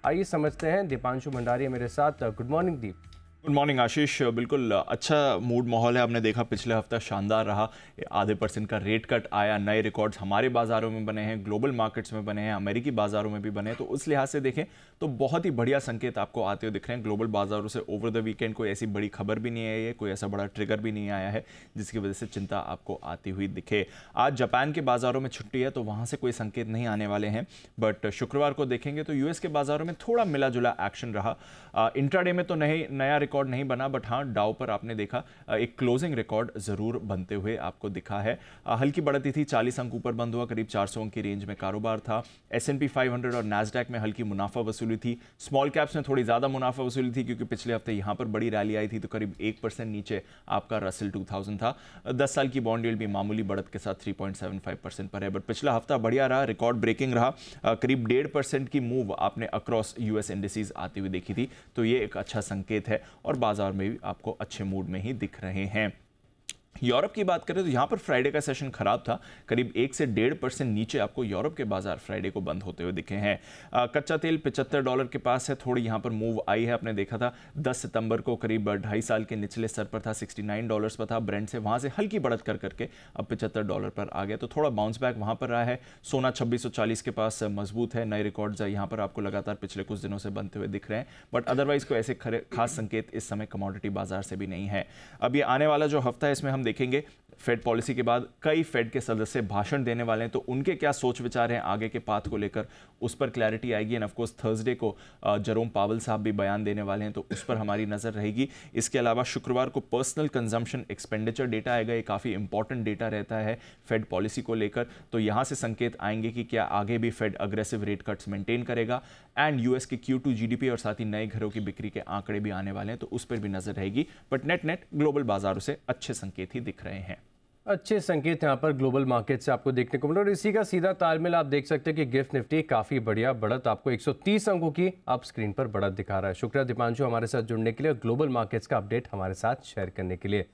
आइए समझते हैं। दीपांशु भंडारी मेरे साथ। गुड मॉर्निंग दीप। गुड मॉर्निंग आशीष। बिल्कुल अच्छा मूड माहौल है। आपने देखा पिछले हफ्ता शानदार रहा, ½ % का रेट कट आया, नए रिकॉर्ड्स हमारे बाज़ारों में बने हैं, ग्लोबल मार्केट्स में बने हैं, अमेरिकी बाज़ारों में भी बने हैं। तो उस लिहाज से देखें तो बहुत ही बढ़िया संकेत आपको आते हुए दिख रहे हैं ग्लोबल बाज़ारों से। ओवर द वीकेंड कोई ऐसी बड़ी खबर भी नहीं आई है, कोई ऐसा बड़ा ट्रिगर भी नहीं आया है जिसकी वजह से चिंता आपको आती हुई दिखे। आज जापान के बाज़ारों में छुट्टी है तो वहाँ से कोई संकेत नहीं आने वाले हैं, बट शुक्रवार को देखेंगे तो यूएस के बाज़ारों में थोड़ा मिला जुला एक्शन रहा। इंट्राडे में तो नया रिकॉर्ड नहीं बना, बट हाँ डाउ पर आपने देखा एक क्लोजिंग रिकॉर्ड जरूर बनते हुए आपको दिखा है। हल्की बढ़ती थी, 40 अंक ऊपर बंद हुआ, करीब 400 अंक की रेंज में कारोबार था। S&P 500 और नैस्डैक में हल्की मुनाफा वसूली थी। स्मॉल कैप्स में थोड़ी ज़्यादा मुनाफा वसूली थी क्योंकि पिछले हफ्ते यहाँ पर बड़ी रैली आई थी, तो करीब 1% नीचे आपका रसल 2000 था। 10 साल की बॉन्ड यील्ड भी मामूली बढ़त के साथ 3.75% पर है, बट पिछला हफ्ता बढ़िया रहा, रिकॉर्ड ब्रेकिंग रहा। करीब 1.5% की मूव आपने अक्रॉस यूएस इंडिसेस आती हुई देखी थी, तो ये एक अच्छा संकेत है और बाजार में भी आपको अच्छे मूड में ही दिख रहे हैं। यूरोप की बात करें तो यहाँ पर फ्राइडे का सेशन खराब था, करीब 1 से 1.5% नीचे आपको यूरोप के बाजार फ्राइडे को बंद होते हुए दिखे हैं। कच्चा तेल $75 के पास है, थोड़ी यहाँ पर मूव आई है। आपने देखा था 10 सितंबर को करीब 2.5 साल के निचले स्तर पर था, $69 पर था ब्रेंट से, वहाँ से हल्की बढ़त करके अब $75 पर आ गया, तो थोड़ा बाउंस बैक वहाँ पर रहा है। सोना 2640 के पास मजबूत है, नए रिकॉर्ड्स यहाँ पर आपको लगातार पिछले कुछ दिनों से बनते हुए दिख रहे हैं, बट अदरवाइज कोई ऐसे खास संकेत इस समय कमोडिटी बाजार से भी नहीं है। अब ये आने वाला जो हफ्ता है इसमें हम देखेंगे फेड पॉलिसी के बाद कई फेड के सदस्य भाषण देने वाले हैं, तो उनके क्या सोच विचार हैं आगे के पाथ को लेकर, उस पर क्लैरिटी आएगी। एंड ऑफ कोर्स थर्सडे को जरोम पावल साहब भी बयान देने वाले हैं, तो उस पर हमारी नजर रहेगी। इसके अलावा शुक्रवार को पर्सनल कंजम्पशन एक्सपेंडिचर डेटा आएगा, ये काफ़ी इंपॉर्टेंट डेटा रहता है फेड पॉलिसी को लेकर, तो यहाँ से संकेत आएंगे कि क्या आगे भी Fed aggressive rate cuts maintain करेगा। एंड यूएस के Q2 GDP और साथ ही नए घरों की बिक्री के आंकड़े भी आने वाले हैं, तो उस पर भी नजर रहेगी। बट नेट ग्लोबल बाजारों से अच्छे संकेत ही दिख रहे हैं। अच्छे संकेत यहाँ पर ग्लोबल मार्केट से आपको देखने को मिला और इसी का सीधा तालमेल आप देख सकते हैं कि गिफ्ट निफ्टी काफ़ी बढ़िया बढ़त आपको 130 अंकों की आप स्क्रीन पर बढ़त दिखा रहा है। शुक्रिया दीपांशु हमारे साथ जुड़ने के लिए और ग्लोबल मार्केट्स का अपडेट हमारे साथ शेयर करने के लिए।